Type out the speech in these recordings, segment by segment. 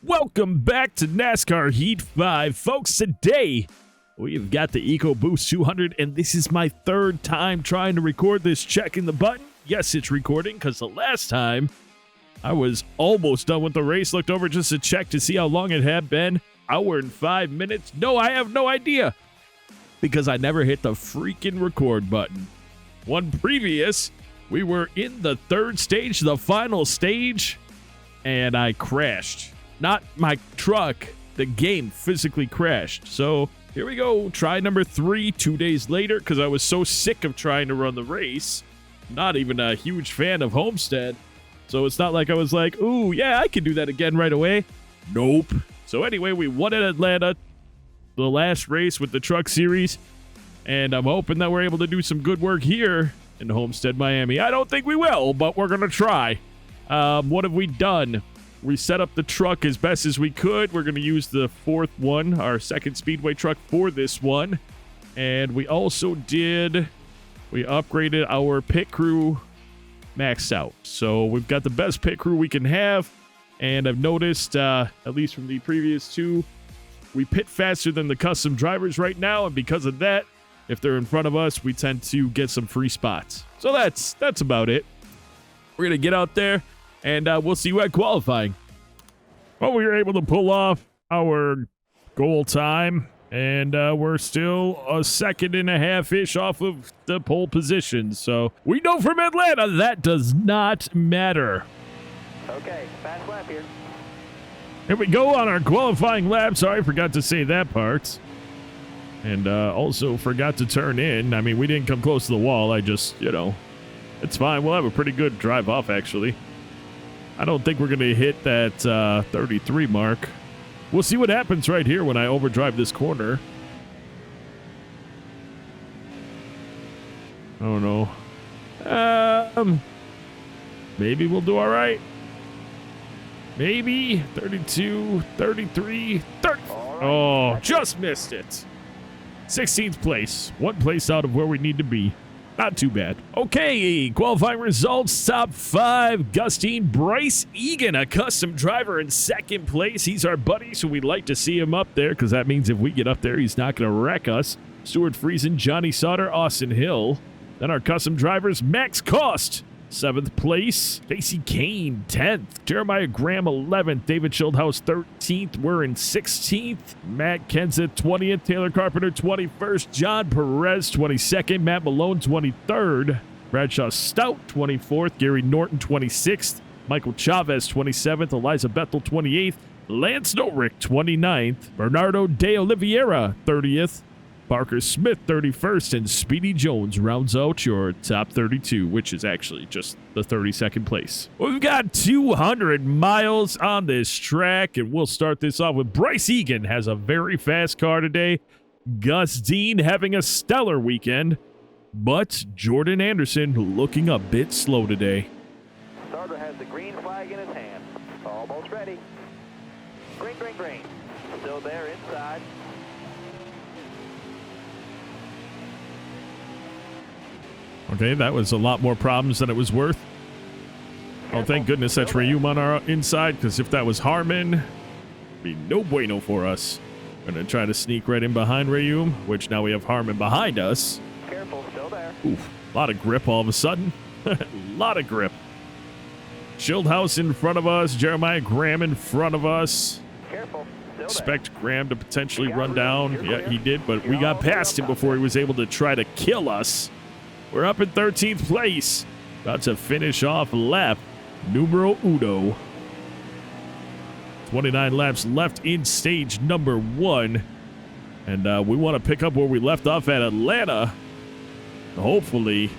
Welcome back to NASCAR Heat 5. Folks, today we've got the EcoBoost 200, and this is my third time trying to record this. Checking the button. Yes, it's recording, because the last time I was almost done with the race. Looked over just to check to see how long it had been. Hour and 5 minutes. No, I have no idea, because I never hit the freaking record button. One previous, we were in the third stage, the final stage, and I crashed. Not my truck, the game physically crashed. So here we go, try number 3 2 days later, because I was so sick of trying to run the race. Not even a huge fan of Homestead. So it's not like I was like, ooh, yeah, I can do that again right away. Nope. So anyway, we won at Atlanta, the last race with the truck series. And I'm hoping that we're able to do some good work here in Homestead-Miami. I don't think we will, but we're going to try. What have we done? We set up the truck as best as we could. We're going to use the fourth one, our second Speedway truck, for this one. And we also we upgraded our pit crew maxed out. So we've got the best pit crew we can have. And I've noticed, at least from the previous two, we pit faster than the custom drivers right now. And because of that, if they're in front of us, we tend to get some free spots. So that's about it. We're going to get out there, and we'll see you at qualifying. Well, we were able to pull off our goal time, and we're still a second and a half-ish off of the pole position. So we know from Atlanta that does not matter. Okay, fast lap here. Here we go on our qualifying lap. Sorry, forgot to say that part. And also forgot to turn in. I mean, we didn't come close to the wall. I just, it's fine. We'll have a pretty good drive off, actually. I don't think we're going to hit that 33 mark. We'll see what happens right here when I overdrive this corner. I don't know. Maybe we'll do all right. Maybe 32, 33, 30. Oh, just missed it. 16th place. One place out of where we need to be. Not too bad. Okay, qualifying results, top 5. Gustine Bryce Egan, a custom driver, in second place. He's our buddy, so we'd like to see him up there, because that means if we get up there, he's not going to wreck us. Stuart Friesen, Johnny Sauter, Austin Hill. Then our custom drivers, Max Cost, 7th place. Stacey Kane, 10th. Jeremiah Graham, 11th. David Schildhaus, 13th. We're in 16th. Matt Kenseth, 20th. Taylor Carpenter, 21st. John Perez, 22nd. Matt Malone, 23rd. Bradshaw Stout, 24th. Gary Norton, 26th. Michael Chavez, 27th. Eliza Bethel, 28th. Lance Norrick, 29th. Bernardo De Oliveira, 30th. Parker Smith, 31st, and Speedy Jones rounds out your top 32, which is actually just the 32nd place. We've got 200 miles on this track, and we'll start this off with Bryce Egan has a very fast car today. Gus Dean having a stellar weekend, but Jordan Anderson looking a bit slow today. Starter has the green flag in his hand. Almost ready. Green, green, green. Still there inside. Okay, that was a lot more problems than it was worth. Oh, thank goodness that's Rayum on our inside, because if that was Harmon, it'd be no bueno for us. We're going to try to sneak right in behind Rayum, which now we have Harmon behind us. Careful, still there. Oof, a lot of grip all of a sudden. A lot of grip. Schildhaus in front of us, Jeremiah Graham in front of us. Careful, still Expect Graham to potentially run down. Yeah, he did, but we got past him before he was able to try to kill us. We're up in 13th place. About to finish off lap numero uno. 29 laps left in stage number 1. And we want to pick up where we left off at Atlanta. Hopefully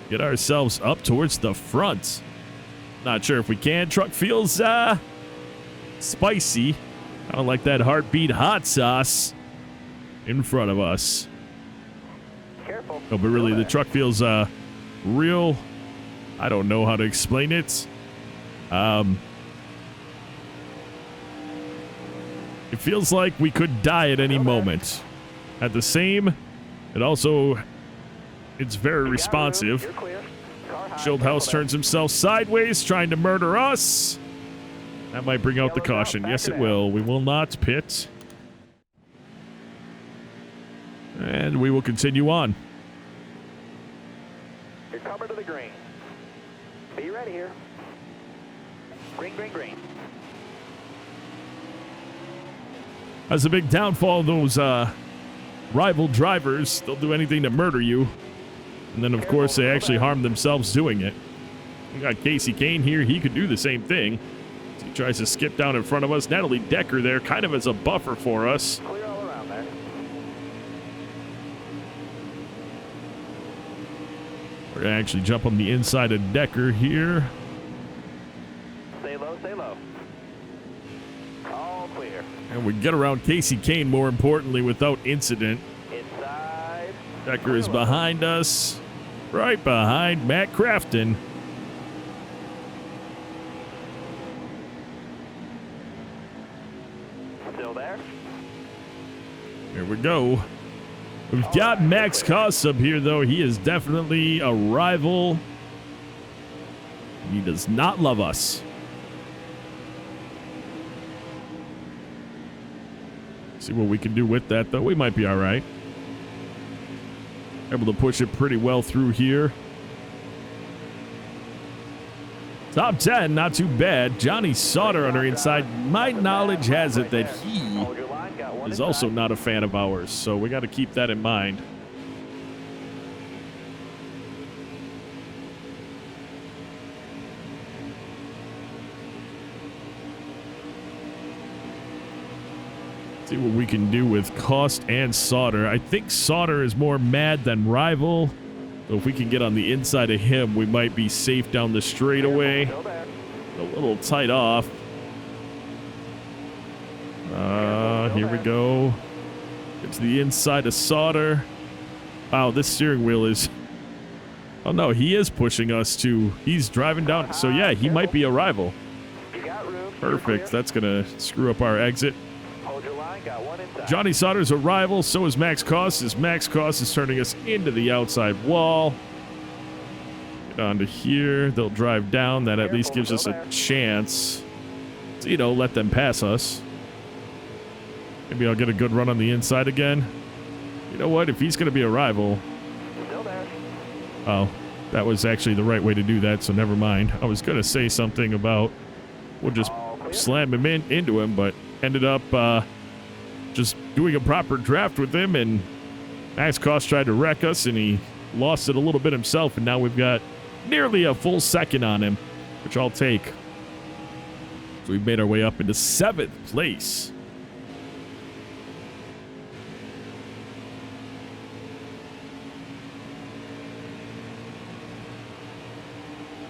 get ourselves up towards the front. Not sure if we can. Truck feels spicy. I don't like that heartbeat hot sauce in front of us. Careful. No, but really, the truck feels real. I don't know how to explain it. It feels like we could die at any moment. At the same, it's very responsive. Schildhaus turns himself sideways, trying to murder us. That might bring out the caution. Yes, it will. We will not pit. And we will continue on. You're covered to the green. Be ready here. Green, green, green. That's a big downfall of those rival drivers. They'll do anything to murder you. And then, of course, they actually harm themselves doing it. We got Casey Kane here. He could do the same thing. He tries to skip down in front of us. Natalie Decker there kind of as a buffer for us. Clear all around there. We're going to actually jump on the inside of Decker here. Stay low, stay low. All clear. And we get around Casey Kane, more importantly, without incident. Inside. Decker is behind us. Right behind Matt Crafton. Still there? Here we go. We've got Max Koss up here, though. He is definitely a rival. He does not love us. See what we can do with that, though. We might be all right. Able to push it pretty well through here. Top 10, not too bad. Johnny Sauter on our inside. My knowledge has it that he is also not a fan of ours, so we got to keep that in mind. See what we can do with Cost and Sauter. I think Sauter is more mad than rival. So if we can get on the inside of him, we might be safe down the straightaway. A little tight off. Here we go. Get to the inside of Sauter. Wow, this steering wheel is... Oh no, he is pushing us to... He's driving down. So yeah, he might be a rival. Perfect. That's going to screw up our exit. Johnny Sauter's a rival, so is Max Koss. As Max Koss is turning us into the outside wall. Get onto here. They'll drive down. That at least gives us a chance to, you know, let them pass us. Maybe I'll get a good run on the inside again. You know what? If he's going to be a rival... Oh, that was actually the right way to do that, so never mind. I was going to say something about we'll just slam him into him, but ended up... just doing a proper draft with him, and Max Koss tried to wreck us, and he lost it a little bit himself, and now we've got nearly a full second on him, which I'll take. So we've made our way up into 7th place.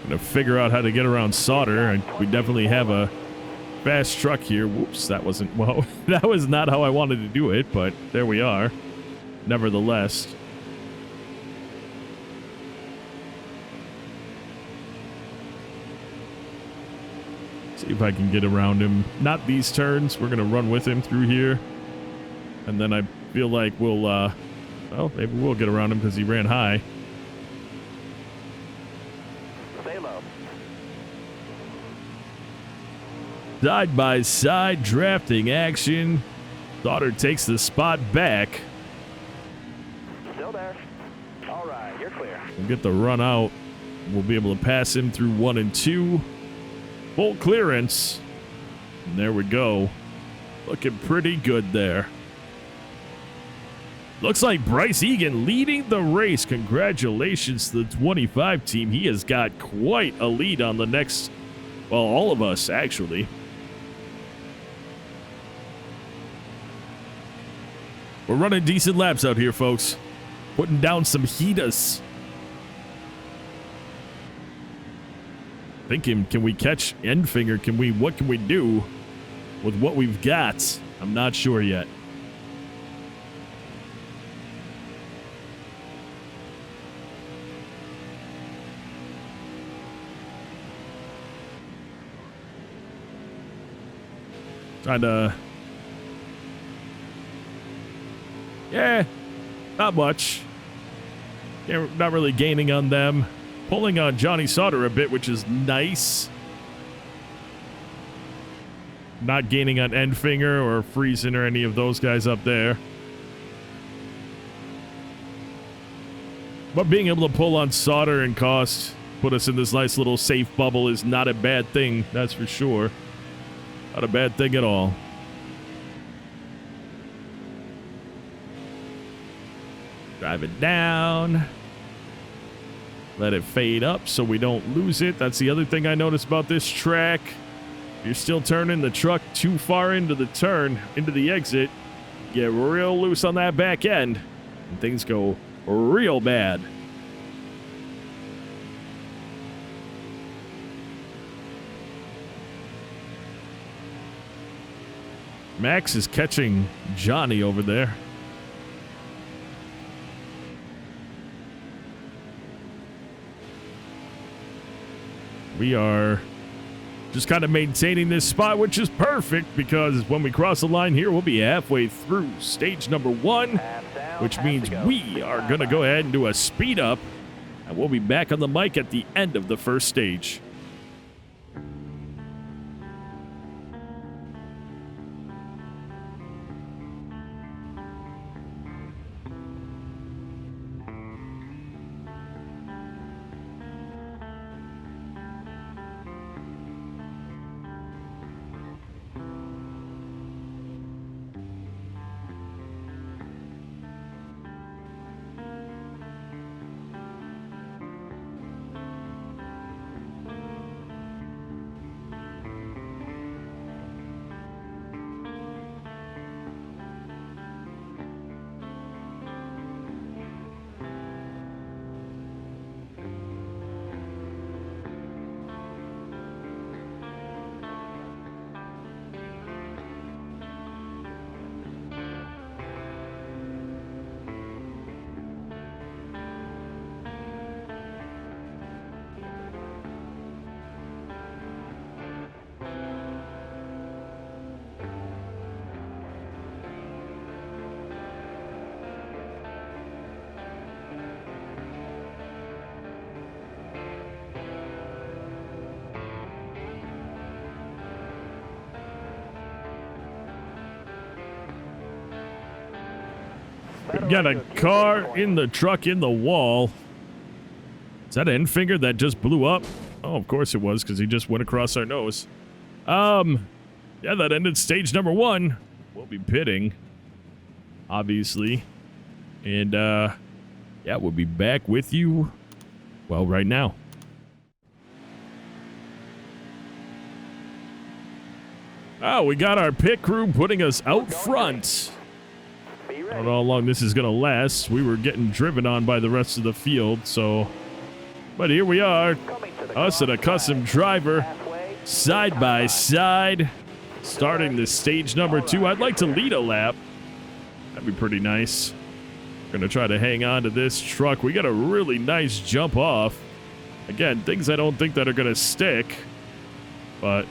Gonna figure out how to get around Sauter, and we definitely have a fast truck here. Whoops, that wasn't, well, that was not how I wanted to do it, but there we are. Nevertheless. See if I can get around him. Not these turns. We're going to run with him through here. And then I feel like we'll, well, maybe we'll get around him because he ran high. Side-by-side drafting action. Sauter takes the spot back. Still there. All right, you're clear. We'll get the run out. We'll be able to pass him through 1 and 2. Full clearance. And there we go. Looking pretty good there. Looks like Bryce Egan leading the race. Congratulations to the 25 team. He has got quite a lead on the next, well, all of us, actually. We're running decent laps out here, folks. Putting down some heaters. Thinking, can we catch Endfinger? What can we do with what we've got? I'm not sure yet. Trying to... Yeah, not much. Yeah, not really gaining on them. Pulling on Johnny Sauter a bit, which is nice. not gaining on Enfinger or Friesen or any of those guys up there. But being able to pull on Sauter and Cost, put us in this nice little safe bubble is not a bad thing, that's for sure. Not a bad thing at all. Drive it down. Let it fade up so we don't lose it. That's the other thing I noticed about this track. If you're still turning the truck too far into the turn, into the exit, get real loose on that back end, and things go real bad. Max is catching Johnny over there. We are just kind of maintaining this spot, which is perfect because when we cross the line here, we'll be halfway through stage number 1, which means we are going to go ahead and do a speed up, and we'll be back on the mic at the end of the first stage. We got a car in the truck in the wall. Is that Enfinger that just blew up? Oh, of course it was, because he just went across our nose. Yeah, that ended stage number 1. We'll be pitting, obviously. And, yeah, we'll be back with you, well, right now. Oh, we got our pit crew putting us out front. I don't know how long this is going to last. We were getting driven on by the rest of the field, so... But here we are, us and a custom driver, side by side, starting the stage number 2. I'd like to lead a lap. That'd be pretty nice. Going to try to hang on to this truck. We got a really nice jump off. Again, things I don't think that are going to stick, but...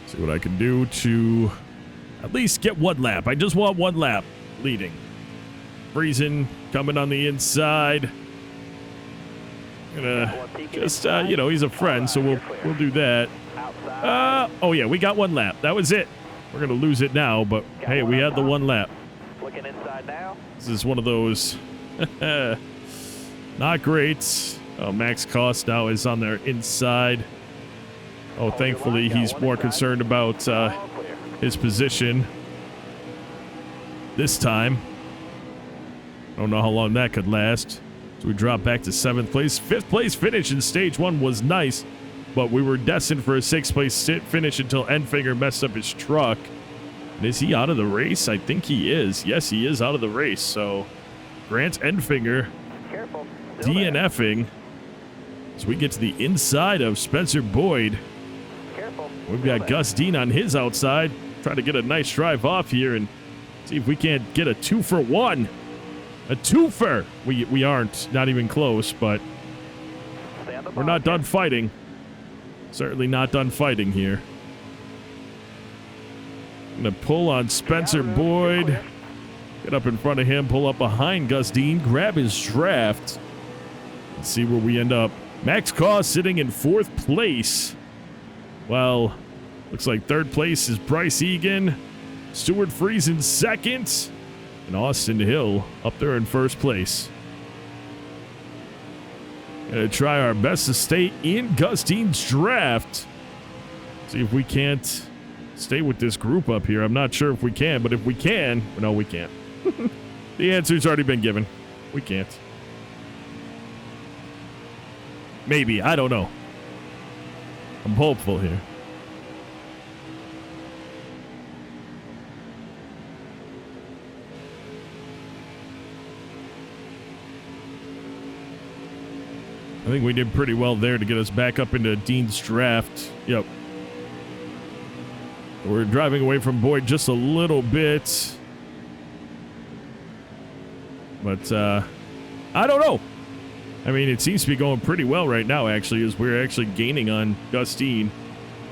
See what I can do to at least get one lap. I just want one lap leading. Friesen coming on the inside. Gonna just, you know, he's a friend, so we'll do that. Oh yeah, we got one lap. That was it. We're gonna lose it now, but hey, we had the one lap. Looking inside now. This is one of those not great. Oh, Max Cost now is on their inside. Oh, thankfully he's more concerned about his position this time. I don't know how long that could last. So we drop back to 7th place. 5th place finish in stage 1 was nice, but we were destined for a 6th place finish until Enfinger messed up his truck. And is he out of the race? I think he is. Yes, he is out of the race. So Grant Enfinger DNFing as we get to the inside of Spencer Boyd. We've got Gus Dean on his outside, trying to get a nice drive off here and see if we can't get a 2-for-1. A twofer. We aren't, not even close, but we're not done fighting. Certainly not done fighting here. I'm going to pull on Spencer Boyd. Get up in front of him, pull up behind Gus Dean, grab his draft, and see where we end up. Max Koss sitting in 4th place. Well, looks like 3rd place is Bryce Egan, Stuart Friesen 2nd, and Austin Hill up there in 1st place. Gonna try our best to stay in Gus Dean's draft. See if we can't stay with this group up here. I'm not sure if we can, but if we can, no, we can't. The answer's already been given. We can't. Maybe, I don't know. I'm hopeful here. I think we did pretty well there to get us back up into Dean's draft. Yep. We're driving away from Boyd just a little bit. But, I don't know. I mean, it seems to be going pretty well right now, actually, as we're actually gaining on Gus Dean.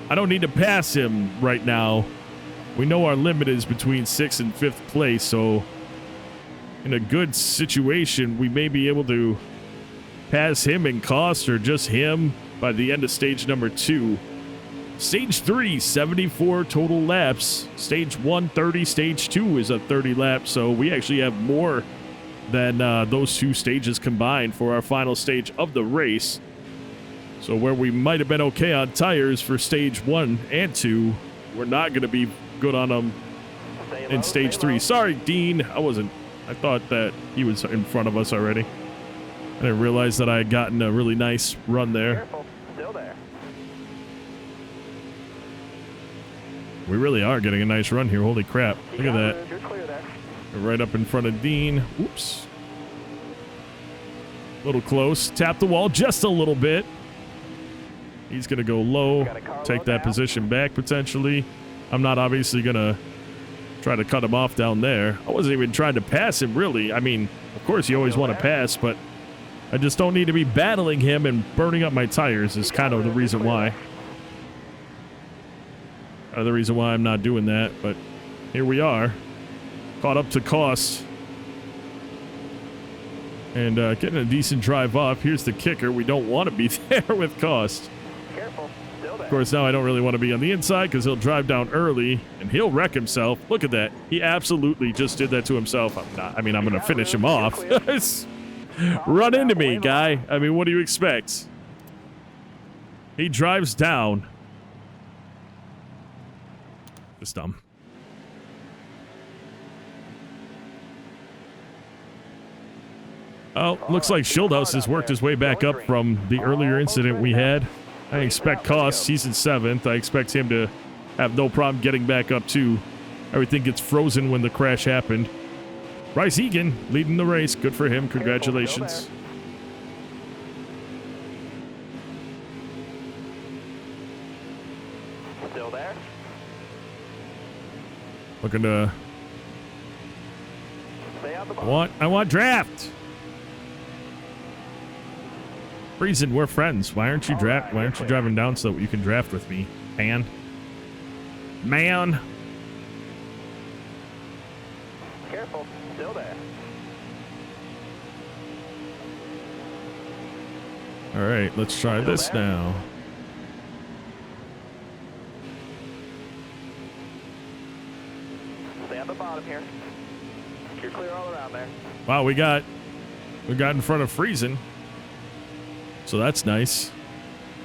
I don't need to pass him right now. We know our limit is between 6th and 5th place, so in a good situation, we may be able to pass him in cost or just him by the end of stage number 2. Stage 3, 74 total laps. Stage 1, 30. Stage 2 is a 30 lap, so we actually have more than those 2 stages combined for our final stage of the race. So where we might have been okay on tires for stage 1 and 2, we're not going to be good on them in stage 3. Sorry, Dean. I thought that he was in front of us already. I didn't realize that I had gotten a really nice run there. Careful. Still there. We really are getting a nice run here. Holy crap. Look at that. You're clear there. Right up in front of Dean. Oops. A little close. Tap the wall just a little bit. He's going to go low. Take that position back potentially. I'm not obviously going to try to cut him off down there. I wasn't even trying to pass him, really. I mean, of course you always want to pass, but I just don't need to be battling him and burning up my tires is kind of the reason why. The reason why I'm not doing that, but here we are. Caught up to Koss. And getting a decent drive up. Here's the kicker. We don't want to be there with Koss. Careful. Still there. Of course, now I don't really want to be on the inside because he'll drive down early and he'll wreck himself. Look at that. He absolutely just did that to himself. I'm going to finish him off. Run into me, guy. I mean, what do you expect? He drives down. Just dumb. Oh, looks like Schildhouse has worked his way back up from the earlier incident we had. I expect Koss, he's in 7th. I expect him to have no problem getting back up too. Everything gets frozen when the crash happened. Bryce Egan leading the race. Good for him. Congratulations. Still there. Looking to... Stay on the ball. I want draft. Friesen, we're friends. Why aren't you driving down so that you can draft with me, man? Careful. Still there. All right, let's try this now. Stay on the bottom here. You're clear all around there. Wow, we got in front of Friesen. So that's nice.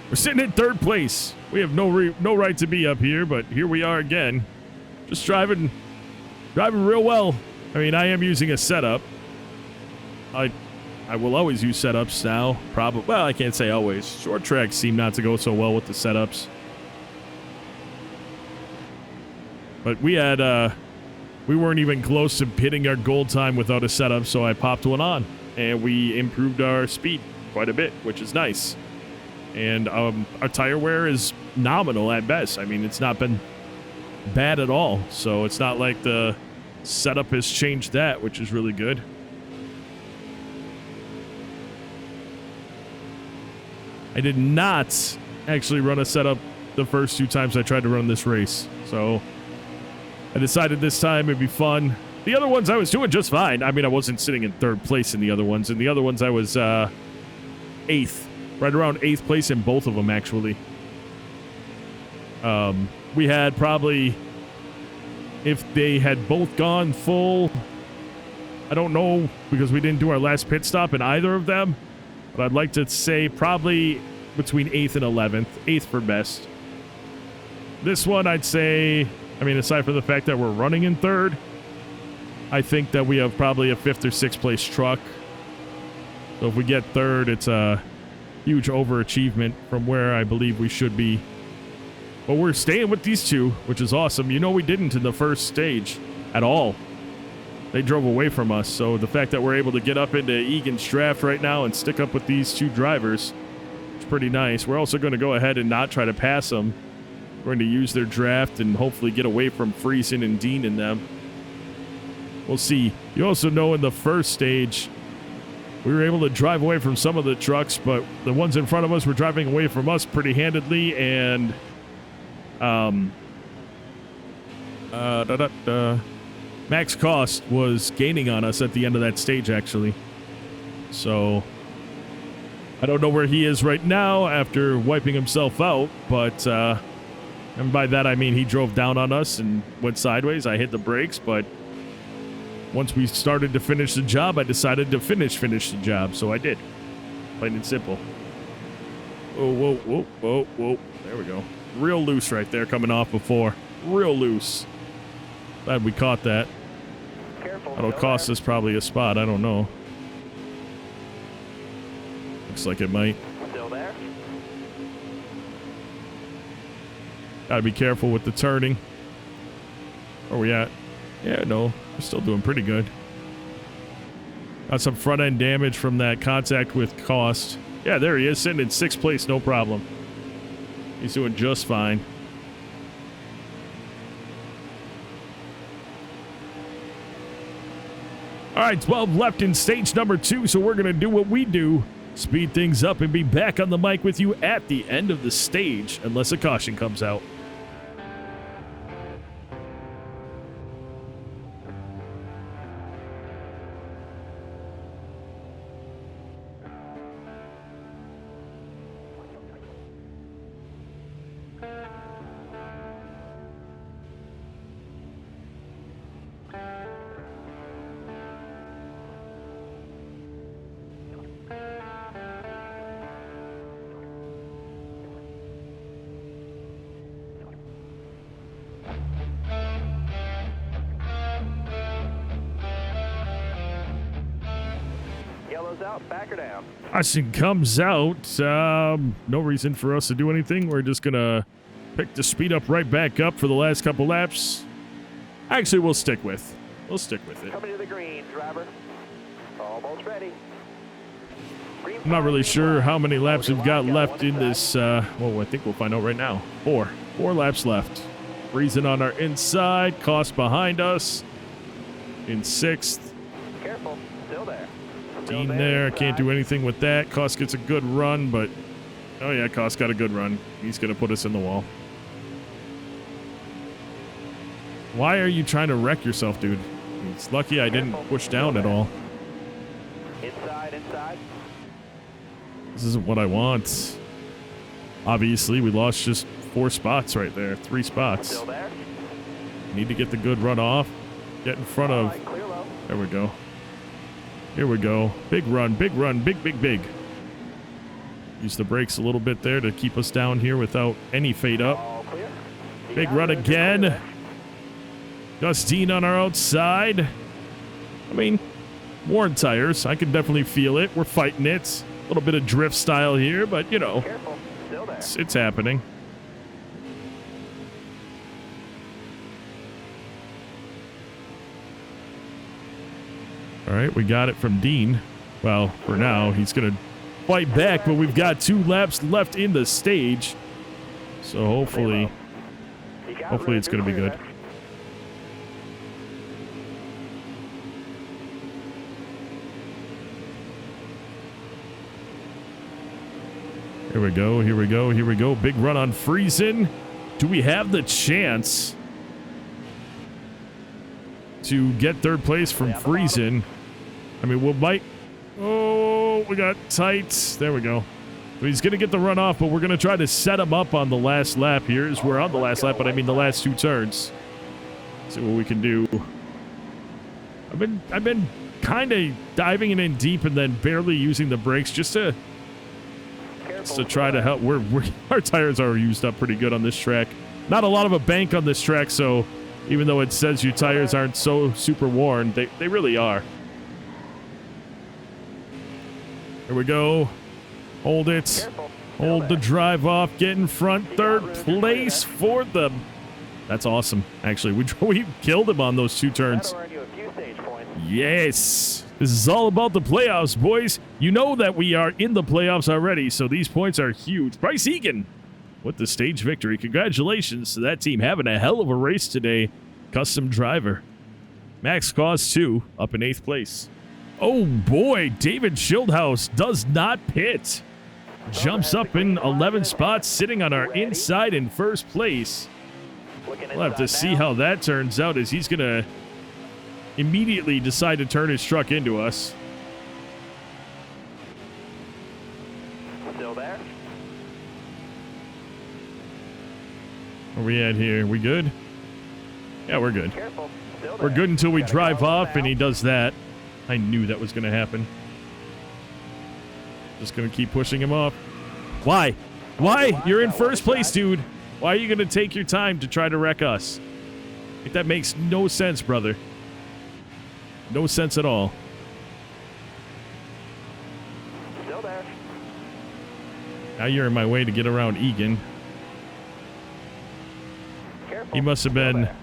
We're sitting in 3rd place. We have no right to be up here, but here we are again. Just driving real well. I mean, I am using a setup. I will always use setups now. Probably. Well, I can't say always. Short tracks seem not to go so well with the setups. But we weren't even close to hitting our goal time without a setup, so I popped one on, and we improved our speed quite a bit, which is nice. And our tire wear is nominal at best. I mean, it's not been bad at all, so it's not like the setup has changed that, which is really good. I did not actually run a setup the first 2 times I tried to run this race, so I decided this time it'd be fun. The other ones I was doing just fine. I mean, I wasn't sitting in 3rd place in the other ones. In the other ones, I was 8th. Right around 8th place in both of them, actually. We had probably, if they had both gone full, I don't know, because we didn't do our last pit stop in either of them, but I'd like to say probably between 8th and 11th. 8th for best. This one, I'd say, I mean, aside from the fact that we're running in 3rd, I think that we have probably a 5th or 6th place truck. So if we get 3rd, it's a huge overachievement from where I believe we should be. But we're staying with these two, which is awesome. You know, we didn't in the first stage at all. They drove away from us. So the fact that we're able to get up into Egan's draft right now and stick up with these two drivers is pretty nice. We're also going to go ahead and not try to pass them. We're going to use their draft and hopefully get away from Friesen and Dean and them. We'll see. You also know in the first stage, we were able to drive away from some of the trucks, but the ones in front of us were driving away from us pretty handedly, and Max Cost was gaining on us at the end of that stage, actually. So I don't know where he is right now after wiping himself out, but and by that I mean he drove down on us and went sideways. I hit the brakes, but once we started to finish the job, I decided to finish the job, so I did. Plain and simple. Oh, whoa, whoa, whoa, whoa. There we go. Real loose right there coming off before. Real loose. Glad we caught that. Careful. That'll cost us probably a spot. I don't know. Looks like it might. Still there? Gotta be careful with the turning. Where we at? Yeah, no. We're still doing pretty good. Got some front end damage from that contact with Cost. Yeah, there he is, sitting in 6th place, no problem. He's doing just fine. All right, 12 left in stage number 2, so we're going to do what we do. Speed things up and be back on the mic with you at the end of the stage, unless a caution comes out. Yellow's out, back or down. Caution comes out. No reason for us to do anything. We're just going to pick the speed up right back up for the last couple laps. Actually, we'll stick with it. Coming to the green, driver. Almost ready. Green I'm not really flag, sure green how many flag. laps we've got left in this. Well, I think we'll find out right now. 4 laps left. Friesen on our inside. Cost behind us. In 6th. Careful, still there. Dean there. Can't do anything with that. Cost gets a good run, but... Oh, yeah, Cost got a good run. He's going to put us in the wall. Why are you trying to wreck yourself, dude? It's lucky I didn't push down at all. Inside. This isn't what I want. Obviously, we lost just 4 spots right there. 3 spots. Still there. Need to get the good run off. Get in front of... Right, clear low. There we go. Here we go. Big run. Big. Use the brakes a little bit there to keep us down here without any fade up. All clear. You Big got run it. again. Justine on our outside. I mean, worn tires. I can definitely feel it. We're fighting it. A little bit of drift style here, but you know, Careful, still there. it's happening. All right, we got it from Dean. Well, for now, he's going to fight back, but we've got 2 laps left in the stage. So hopefully it's going to be good. Here we go. Big run on Friesen. Do we have the chance to get 3rd place from Friesen? I mean, we might... Oh, we got tight. There we go. So he's going to get the run off, but we're going to try to set him up on the last lap here. As we're on the last lap, but I mean the last 2 turns. See what we can do. I've been kind of diving it in deep and then barely using the brakes just to try to help. Our tires are used up pretty good on this track. Not a lot of a bank on this track, so even though it says your tires aren't so super worn, they really are. Here we go. Hold it. Hold the drive off. Get in front. 3rd place for them. That's awesome. Actually, we killed him on those 2 turns. Yes. This is all about the playoffs, boys. You know that we are in the playoffs already, so these points are huge. Bryce Egan with the stage victory. Congratulations to that team having a hell of a race today. Custom driver. Max Cause 2 up in 8th place. Oh boy, David Schildhouse does not pit. Jumps up in 11 spots, sitting on our inside in 1st place. We'll have to see how that turns out, as he's going to immediately decide to turn his truck into us. Still there? Where we at here? We good? Yeah, we're good. Careful. Still We're there. good until we Gotta drive go off, now. and he does that. I knew that was going to happen. Just going to keep pushing him off. Why? Why? You're in 1st place, dude. Why are you going to take your time to try to wreck us? Like, that makes no sense, brother. No sense at all. Still there. Now you're in my way to get around Egan. Careful. He must have Still been there.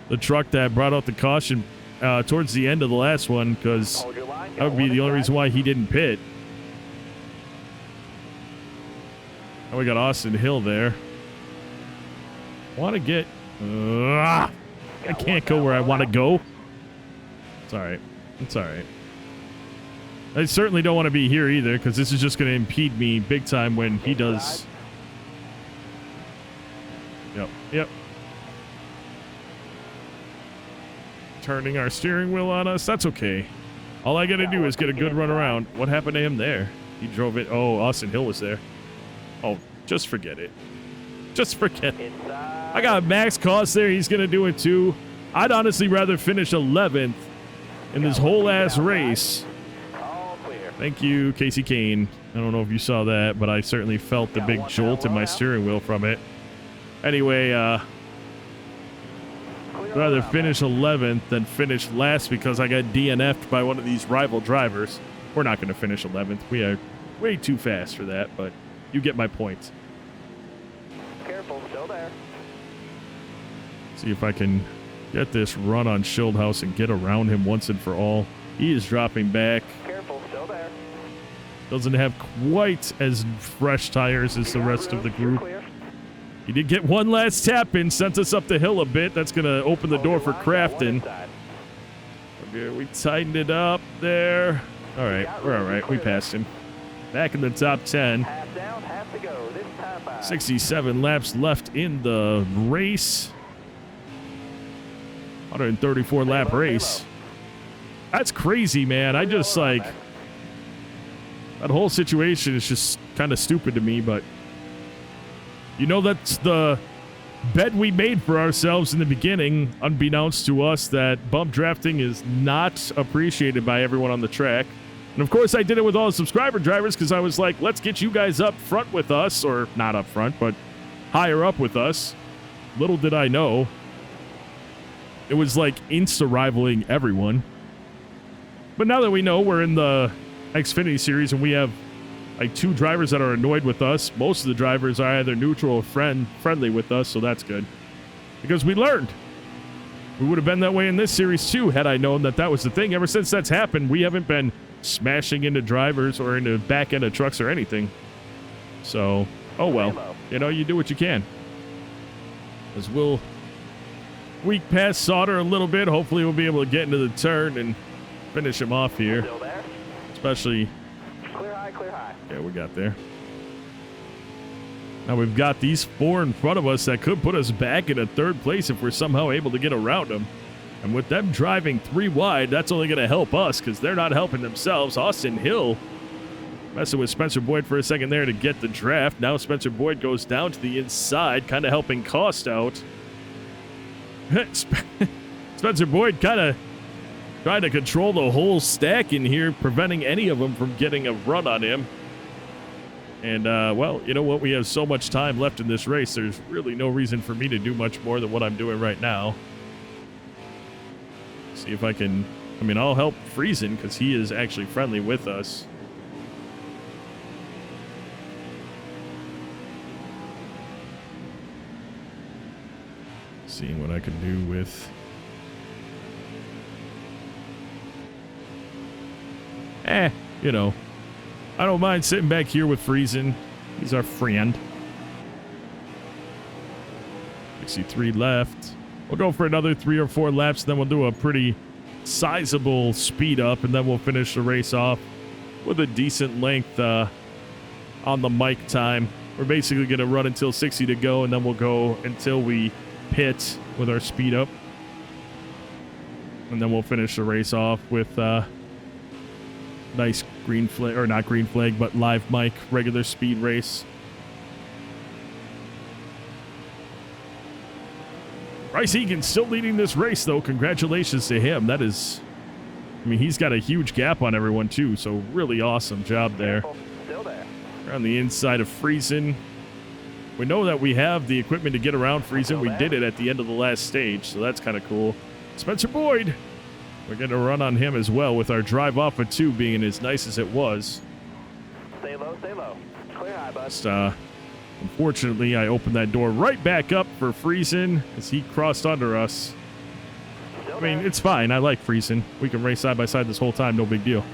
the truck that brought out the caution towards the end of the last one, because Hold your line. that would be the only reason why he didn't pit. Now we got Austin Hill there. Want to get... I can't go where I want to go. It's all right. It's all right. I certainly don't want to be here either, because this is just going to impede me big time when he does... Yep. Turning our steering wheel on us. That's okay. All I got to do is get a good run around. What happened to him there? He drove it. Oh, Austin Hill was there. Oh, just forget it. Just forget it. Inside. I got Max Cost there. He's going to do it too. I'd honestly rather finish 11th in this whole ass race. All clear. Thank you, Casey Kane. I don't know if you saw that, but I certainly felt the big jolt in my steering wheel from it. Anyway, I'd rather finish 11th than finish last because I got DNF'd by one of these rival drivers. We're not going to finish 11th. We are way too fast for that, but you get my point. Careful. Still there. See if I can get this run on Schildhouse and get around him once and for all. He is dropping back. Careful. Still there. Doesn't have quite as fresh tires as the rest of the group. Clear. He did get one last tap in, sent us up the hill a bit. That's going to open the door for Crafton. Okay, we tightened it up there. All right, we're all right. We passed him. Back in the top 10. Half down, half to go. This time by. 67 laps left in the race. 134 lap race. That's crazy, man. I just like... That whole situation is just kind of stupid to me, but... You know, that's the bet we made for ourselves in the beginning, unbeknownst to us, that bump drafting is not appreciated by everyone on the track. And of course, I did it with all the subscriber drivers because I was like, let's get you guys up front with us, or not up front, but higher up with us. Little did I know, it was like insta-rivaling everyone. But now that we know we're in the Xfinity Series and we have like 2 drivers that are annoyed with us, most of the drivers are either neutral or friendly with us, so that's good. Because we learned. We would have been that way in this series too, had I known that that was the thing. Ever since that's happened, we haven't been smashing into drivers or into back end of trucks or anything. So, oh well. You know, you do what you can. As we'll weak past Sauter a little bit. Hopefully we'll be able to get into the turn and finish him off here. Still there. Especially... Clear high, clear high. Yeah, we got there. Now we've got these 4 in front of us that could put us back in a 3rd place if we're somehow able to get around them. And with them driving 3 wide, that's only going to help us because they're not helping themselves. Austin Hill Messing with Spencer Boyd for a second there to get the draft. Now Spencer Boyd goes down to the inside, kind of helping Cost out. Spencer Boyd kind of trying to control the whole stack in here, preventing any of them from getting a run on him. And, well, you know what? We have so much time left in this race. There's really no reason for me to do much more than what I'm doing right now. See if I can... I mean, I'll help Friesen because he is actually friendly with us. Seeing what I can do with... you know, I don't mind sitting back here with Friesen. He's our friend. 63 left. We'll go for another 3 or 4 laps, then we'll do a pretty sizable speed up, and then we'll finish the race off with a decent length on the mic time. We're basically going to run until 60 to go, and then we'll go until we pit with our speed up. And then we'll finish the race off with nice green flag, or not green flag, but live mic, regular speed race. Bryce Egan still leading this race, though. Congratulations to him. That is, I mean, he's got a huge gap on everyone, too, so really awesome job there. Still there. We're on the inside of Friesen. We know that we have the equipment to get around Friesen. We did it at the end of the last stage, so that's kind of cool. Spencer Boyd. We're going to run on him as well with our drive off of 2 being as nice as it was. Stay low, stay low. Clear high, bud. Just, unfortunately, I opened that door right back up for Friesen as he crossed under us. I mean, it's fine. I like Friesen. We can race side by side this whole time. No big deal.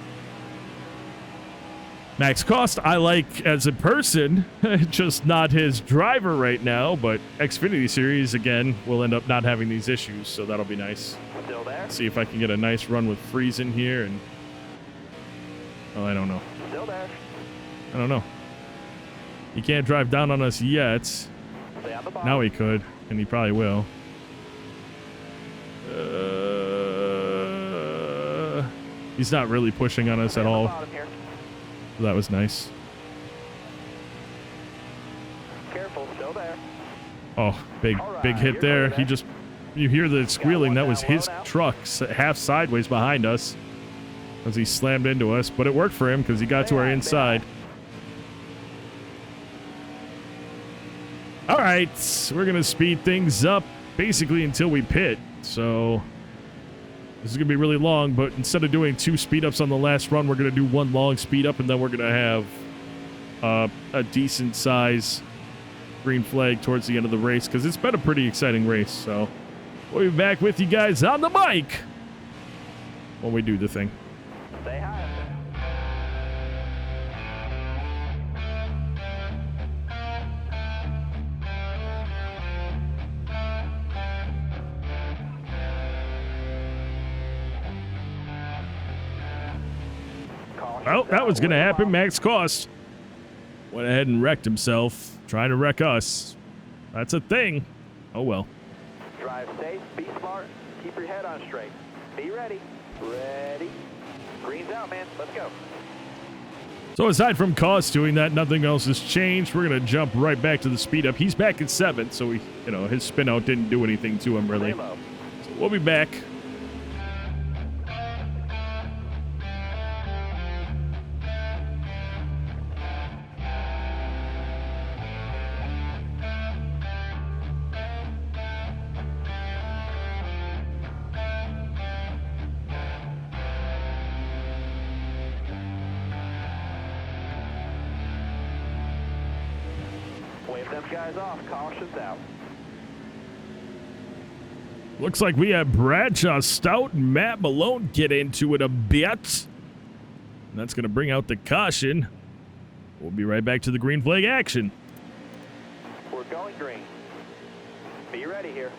Max Cost, I like as a person, just not his driver right now, but Xfinity Series, again, will end up not having these issues, so that'll be nice. Still there. See if I can get a nice run with Friesen here, and... oh, I don't know. Still there. I don't know. He can't drive down on us yet. Stay on the bottom. Now he could, and he probably will. He's not really pushing on us at all. So that was nice. Careful, still there. Oh, big hit there. He just, you hear the squealing. That was his truck half sideways behind us as he slammed into us, but it worked for him because he got to our inside. All right, we're going to speed things up basically until we pit. So this is going to be really long, but instead of doing 2 speed ups on the last run, we're going to do 1 long speed up, and then we're going to have a decent size green flag towards the end of the race because it's been a pretty exciting race. So we'll be back with you guys on the mic when we do the thing. Stay high. Well, that was going to happen. Max Cost went ahead and wrecked himself, trying to wreck us. That's a thing. Oh, well. Drive safe, be smart, keep your head on straight. Be ready. Ready. Green's out, man. Let's go. So aside from Cost doing that, nothing else has changed. We're going to jump right back to the speed up. He's back in 7th, so he, you know, his spin out didn't do anything to him, really. So we'll be back. Wave them guys off. Caution's out. Looks like we have Bradshaw Stout and Matt Malone get into it a bit. And that's going to bring out the caution. We'll be right back to the green flag action. We're going green. Be ready here.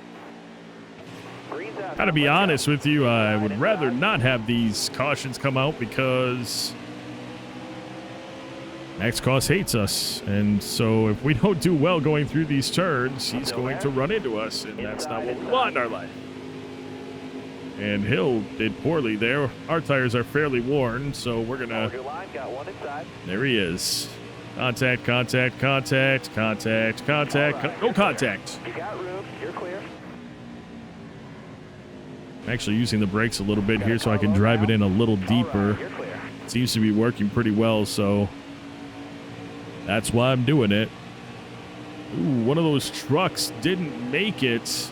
Green's out. Gotta be honest with you, I would rather not have these cautions come out because Max Cost hates us. And so if we don't do well going through these turns, he's going to run into us. And that's not what we want in our life. And Hill did poorly there. Our tires are fairly worn, so we're going to... Your line, got one inside. There he is. Contact, contact, contact, contact, contact. Right, No contact. You got room. You're clear. I'm actually using the brakes a little bit here so I can drive it in a little deeper. Right, you're clear. It seems to be working pretty well, so that's why I'm doing it. Ooh, one of those trucks didn't make it.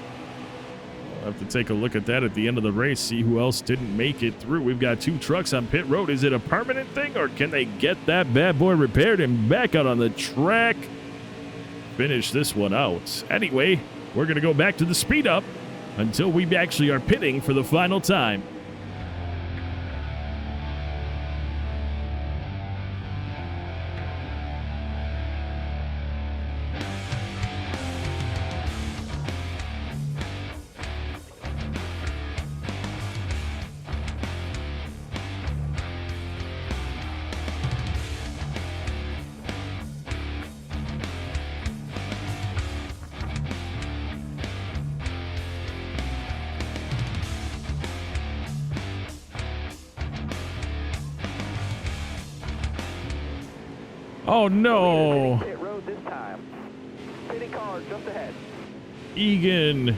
I'll have to take a look at that at the end of the race, see who else didn't make it through. We've got 2 trucks on pit road. Is it a permanent thing, or can they get that bad boy repaired and back out on the track? Finish this one out. Anyway, we're going to go back to the speed up until we actually are pitting for the final time. Oh no! Pit road this time. Pitting car just ahead. Egan.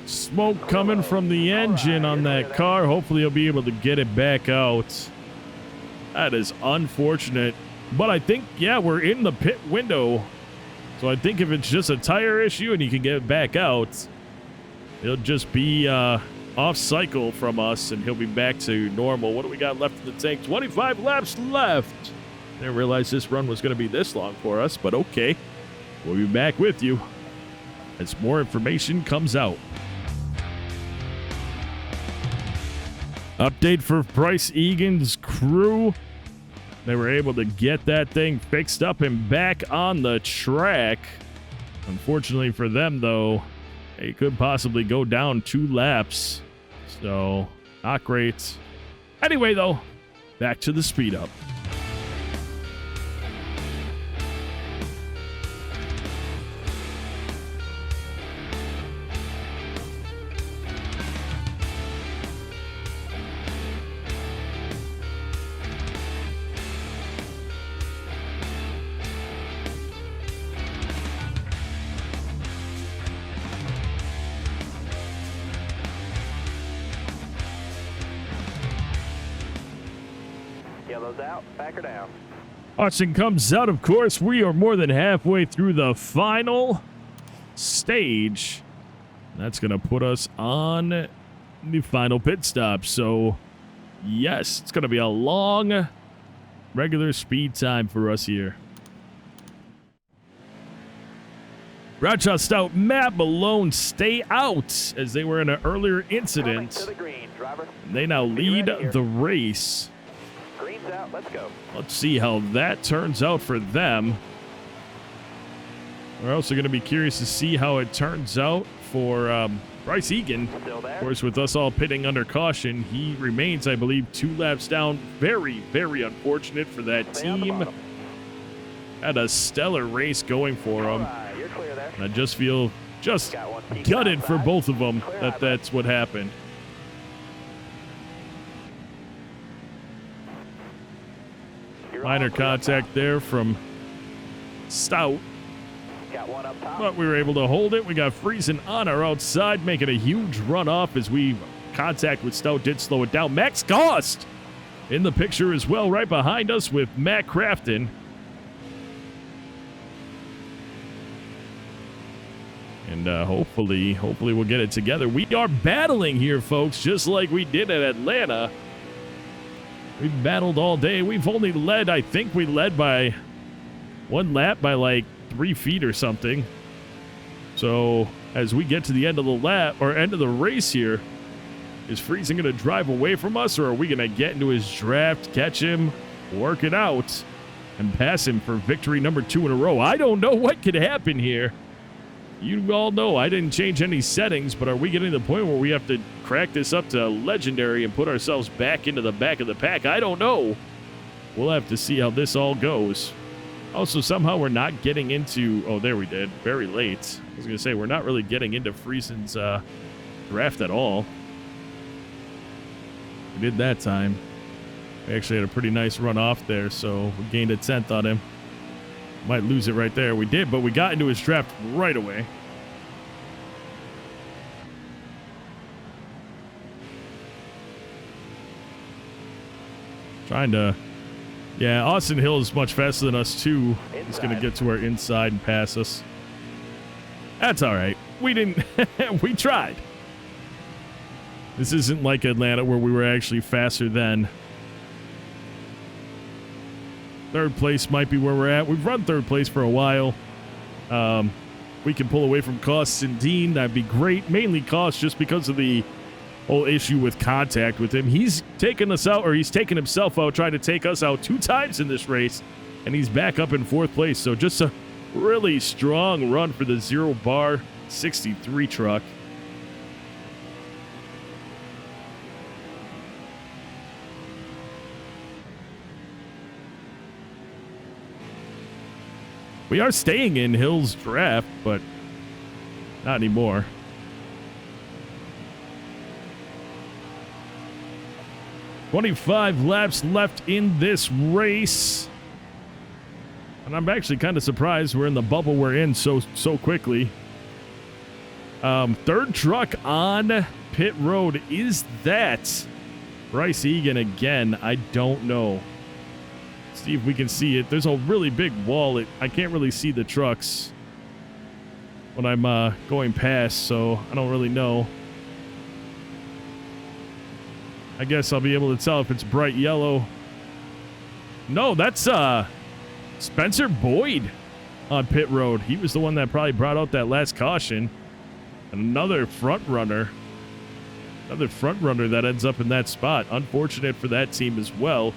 Smoke coming from the engine on that car. Hopefully he'll be able to get it back out. That is unfortunate. But I think, yeah, we're in the pit window. So I think if it's just a tire issue and he can get it back out, he'll just be off cycle from us and he'll be back to normal. What do we got left in the tank? 25 laps left. Didn't realize this run was going to be this long for us, but okay. We'll be back with you as more information comes out. Update for Bryce Egan's crew. They were able to get that thing fixed up and back on the track. Unfortunately for them, though, they could possibly go down 2 laps. So, not great. Anyway, though, back to the speed up. Yellow's out. Back her down. Caution comes out, of course. We are more than halfway through the final stage. That's going to put us on the final pit stop. So, yes, it's going to be a long regular speed time for us here. Bradshaw Stout, Matt Malone stay out as they were in an earlier incident. To the green, driver. They now lead the race. Green's out. Let's go. Let's see how that turns out for them. We're also going to be curious to see how it turns out for Bryce Egan. Still there. Of course, with us all pitting under caution, he remains, I believe, 2 laps down. Very, very unfortunate for that team. Had a stellar race going for him. Right, you're clear there. And I just feel gutted for both of them that that's what happened. Minor contact there from Stout. Got one up top. But we were able to hold it. We got Friesen on our outside, making a huge run off as we contact with Stout did slow it down. Max Gost in the picture as well, right behind us with Matt Crafton. And hopefully we'll get it together. We are battling here, folks, just like we did at Atlanta. We've battled all day. We've only led, I think we led by 1 lap by like 3 feet or something. So as we get to the end of the lap or end of the race here, is Friesen going to drive away from us, or are we going to get into his draft, catch him, work it out, and pass him for victory number 2 in a row? I don't know what could happen here. You all know I didn't change any settings, but are we getting to the point where we have to crack this up to legendary and put ourselves back into the back of the pack? I don't know. We'll have to see how this all goes. Also, somehow we're not getting into... Oh, there we did. Very late. I was going to say, we're not really getting into Friesen's draft at all. We did that time. We actually had a pretty nice run off there, so we gained a 10th on him. Might lose it right there. We did, but we got into his draft right away. Trying to... Yeah, Austin Hill is much faster than us, too. He's going to get to our inside and pass us. That's all right. We didn't... we tried. This isn't like Atlanta where we were actually faster than. Third place might be where we're at. We've run third place for a while. We can pull away from Costs and Dean. That'd be great. Mainly Costs just because of the whole issue with contact with him. He's taken us out, or he's taken himself out, trying to take us out 2 times in this race, and he's back up in 4th place. So just a really strong run for the 0 bar 63 truck. We are staying in Hill's draft, but not anymore. $25 laps left in this race. And I'm actually kind of surprised we're in the bubble we're in so quickly. Third truck on pit road. Is that Bryce Egan again? I don't know. See if we can see it. There's a really big wall. I can't really see the trucks when I'm going past, so I don't really know. I guess I'll be able to tell if it's bright yellow. No, that's Spencer Boyd on pit road. He was the one that probably brought out that last caution. And another front runner. Another front runner that ends up in that spot. Unfortunate for that team as well.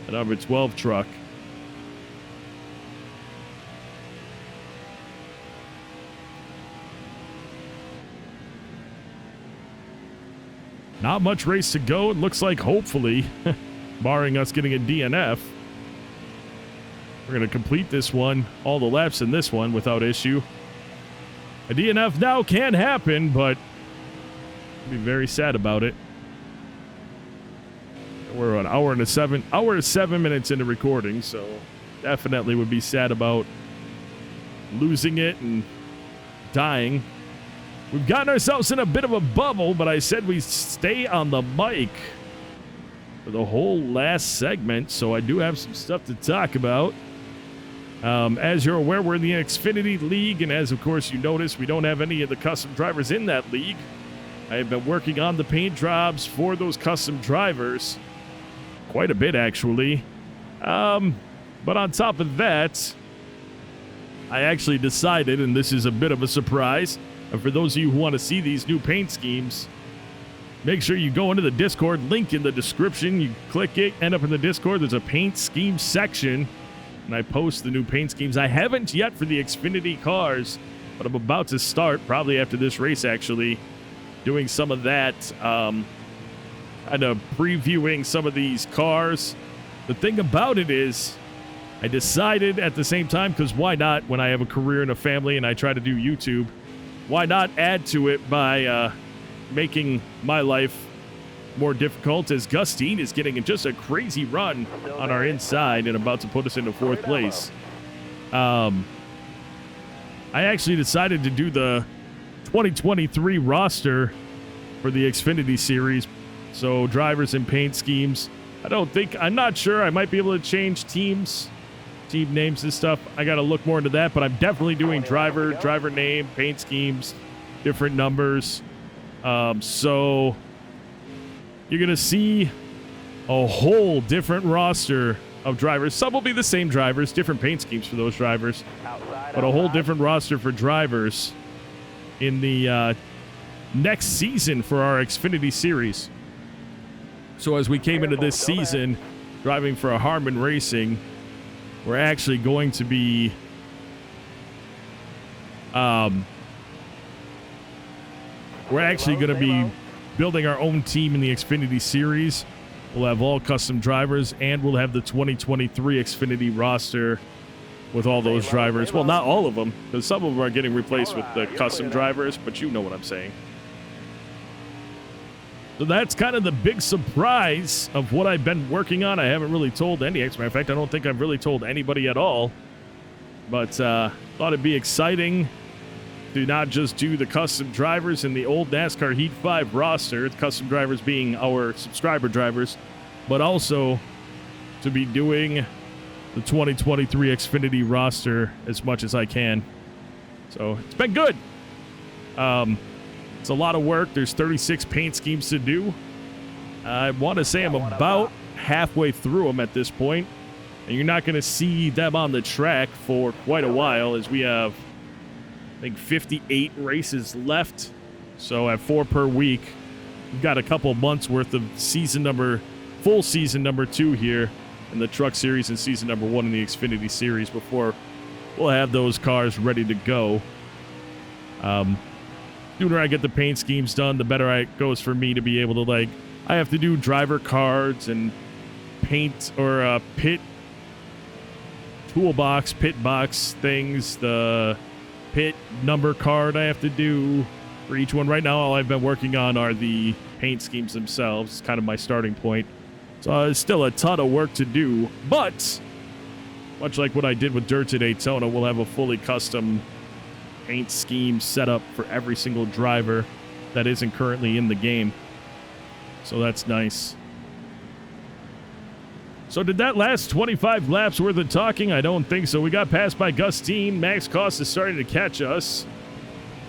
The number 12 truck. Not much race to go. It looks like, hopefully, barring us getting a DNF, we're going to complete this one, all the laps in this one without issue. A DNF now can happen, but I'll be very sad about it. We're an hour and 7 minutes into recording, so definitely would be sad about losing it and dying. We've gotten ourselves in a bit of a bubble, but I said we stay on the mic for the whole last segment, so I do have some stuff to talk about. As you're aware, we're in the Xfinity League, and as, of course, you notice, we don't have any of the custom drivers in that league. I have been working on the paint jobs for those custom drivers. Quite a bit, actually. But on top of that, I actually decided, and this is a bit of a surprise, and for those of you who want to see these new paint schemes, make sure you go into the Discord, link in the description. You click it, end up in the Discord. There's a paint scheme section, and I post the new paint schemes. I haven't yet for the Xfinity cars, but I'm about to start, probably after this race, actually, doing some of that. Kind of previewing some of these cars. The thing about it is, I decided at the same time, because why not when I have a career and a family and I try to do YouTube, why not add to it by making my life more difficult, as Gustine is getting just a crazy run on our inside and about to put us into 4th place. I actually decided to do the 2023 roster for the Xfinity Series. So drivers and paint schemes. I'm not sure. I might be able to change team names and stuff. I got to look more into that, but I'm definitely doing driver name, paint schemes, different numbers. So you're going to see a whole different roster of drivers. Some will be the same drivers, different paint schemes for those drivers, but a whole different roster for drivers in the next season for our Xfinity Series. So as we came into this season, driving for a Harman Racing, we're actually going to be building our own team in the Xfinity Series. We'll have all custom drivers, and we'll have the 2023 Xfinity roster with all those drivers. Well, not all of them, because some of them are getting replaced with the custom drivers, but you know what I'm saying. So that's kind of the big surprise of what I've been working on. I haven't really told any. As a matter of fact, I don't think I've really told anybody at all. But thought it'd be exciting to not just do the custom drivers in the old NASCAR Heat 5 roster, the custom drivers being our subscriber drivers, but also to be doing the 2023 Xfinity roster as much as I can. So it's been good. It's a lot of work. There's 36 paint schemes to do. I want to say I'm about halfway through them at this point, and you're not going to see them on the track for quite a while, as we have, I think, 58 races left. So at 4 per week, we've got a couple months worth of full season number 2 here in the Truck Series and season number 1 in the Xfinity Series before we'll have those cars ready to go. Sooner I get the paint schemes done, the better it goes for me to be able to, I have to do driver cards and paint or pit toolbox, pit box things, the pit number card I have to do for each one. Right now, all I've been working on are the paint schemes themselves. It's kind of my starting point. So it's still a ton of work to do, but much like what I did with Dirt to Daytona, we'll have a fully custom paint scheme set up for every single driver that isn't currently in the game. So that's nice. So did that last 25 laps worth of talking? I don't think so. We got passed by Gustine. Max Cost is starting to catch us,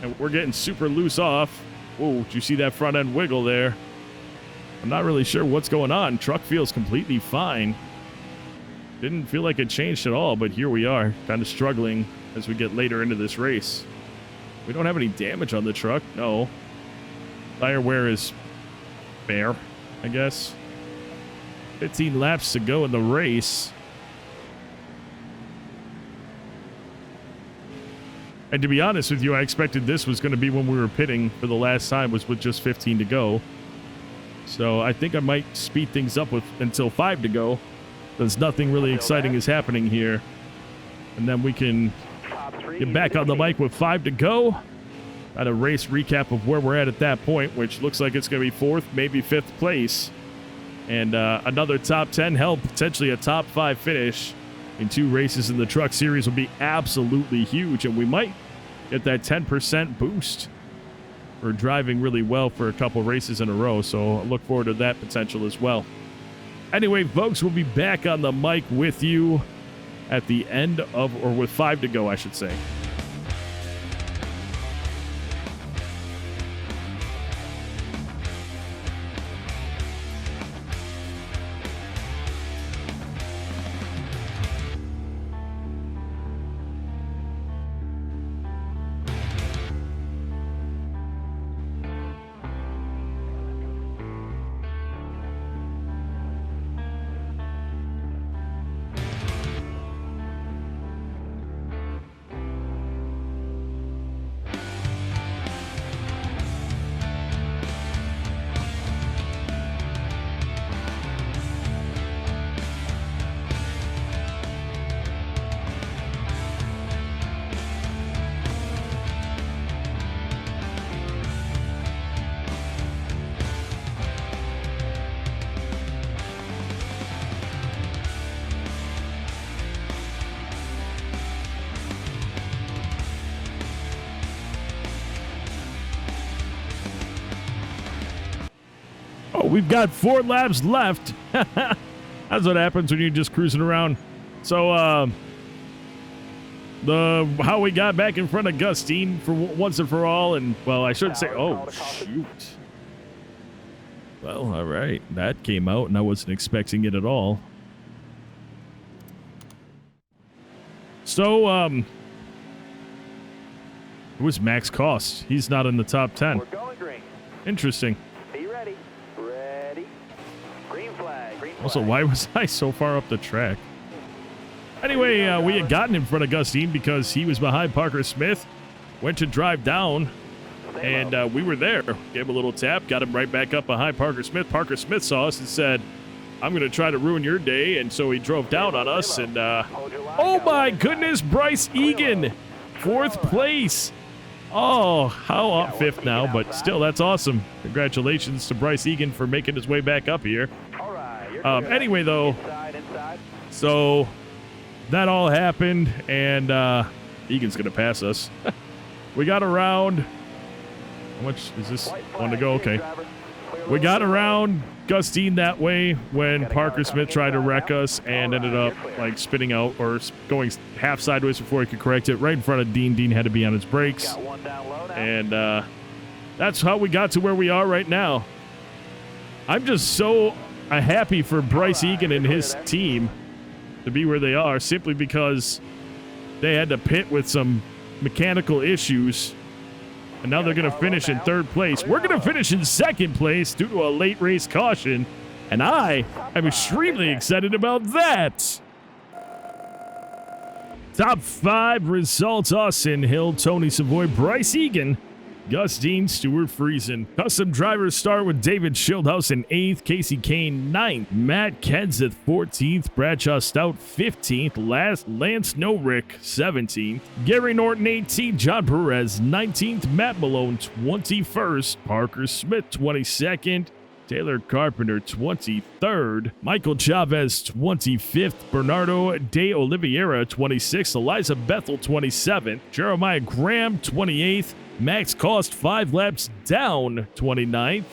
and we're getting super loose off. Whoa, did you see that front end wiggle there? I'm not really sure what's going on. Truck feels completely fine. Didn't feel like it changed at all, but here we are, kind of struggling as we get later into this race. We don't have any damage on the truck. No. Tire wear is fair, I guess. 15 laps to go in the race. And to be honest with you, I expected this was going to be when we were pitting for the last time, was with just 15 to go. So I think I might speed things up until 5 to go, because nothing really exciting is happening here. And then we can get back on the mic with 5 to go. Got a race recap of where we're at that point, which looks like it's going to be 4th, maybe 5th place. And another top 10, hell, potentially a top 5 finish in 2 races in the Truck Series will be absolutely huge. And we might get that 10% boost for driving really well for a couple races in a row. So I look forward to that potential as well. Anyway, folks, we'll be back on the mic with you at the end of, or with 5 to go, I should say. We've got 4 laps left. That's what happens when you're just cruising around. So, how we got back in front of Gustine for once and for all, and, well, I shouldn't say, oh, shoot. Well, all right. That came out, and I wasn't expecting it at all. So, it was Max Cost. He's not in the top 10. We're going green. Interesting. Be ready. Ready. Green flag. Green flag. Also, why was I so far up the track? Anyway, we had gotten in front of Gustine because he was behind Parker Smith. Went to drive down, and we were there. Gave him a little tap, got him right back up behind Parker Smith. Parker Smith saw us and said, I'm going to try to ruin your day. And so he drove down on us. And, oh my goodness, Bryce Egan, 4th place. Oh, how up fifth now, but still, that's awesome. Congratulations to Bryce Egan for making his way back up here. All right. Anyway, though, Inside. so that all happened, and Egan's going to pass us. We got around. How much is this one to go? Okay. We got around Gustine that way when Parker Smith tried to wreck us and ended up like spinning out or going half sideways before he could correct it right in front of Dean. Dean had to be on his brakes. And that's how we got to where we are right now. I'm just so happy for Bryce Egan and his team to be where they are simply because they had to pit with some mechanical issues. And now they're going to finish in third place. We're going to finish in second place due to a late race caution. And I am extremely excited about that. Top 5 results: Austin Hill, Tony Savoy, Bryce Egan, Gus Dean, Stuart Friesen. Custom drivers start with David Schildhouse in 8th, Casey Kane 9th, Matt Kenseth 14th, Bradshaw Stout 15th, Lance Norick 17th, Gary Norton 18th, John Perez 19th, Matt Malone 21st, Parker Smith 22nd, Taylor Carpenter 23rd, Michael Chavez 25th, Bernardo de Oliveira 26th, Eliza Bethel 27th, Jeremiah Graham 28th, Max Cost 5 laps down 29th.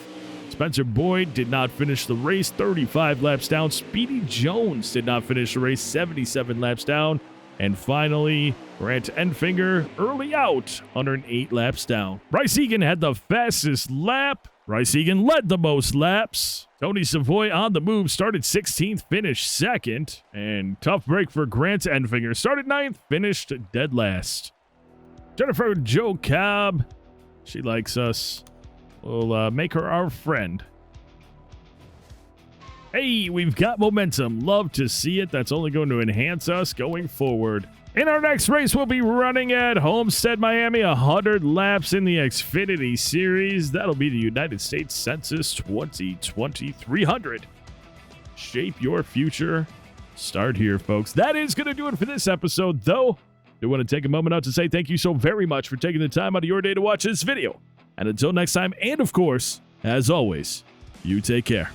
Spencer Boyd did not finish the race, 35 laps down. Speedy Jones did not finish the race, 77 laps down. And finally, Grant Enfinger early out, 108 laps down. Bryce Egan had the fastest lap. Bryce Egan led the most laps. Tony Savoy on the move, started 16th, finished 2nd. And tough break for Grant Enfinger. Started 9th, finished dead last. Jennifer Jo Cobb, she likes us. We'll make her our friend. Hey, we've got momentum. Love to see it. That's only going to enhance us going forward. In our next race, we'll be running at Homestead-Miami, 100 laps in the Xfinity Series. That'll be the United States Census 2020 300. Shape your future. Start here, folks. That is going to do it for this episode, though. I want to take a moment out to say thank you so very much for taking the time out of your day to watch this video. And until next time, and of course, as always, you take care.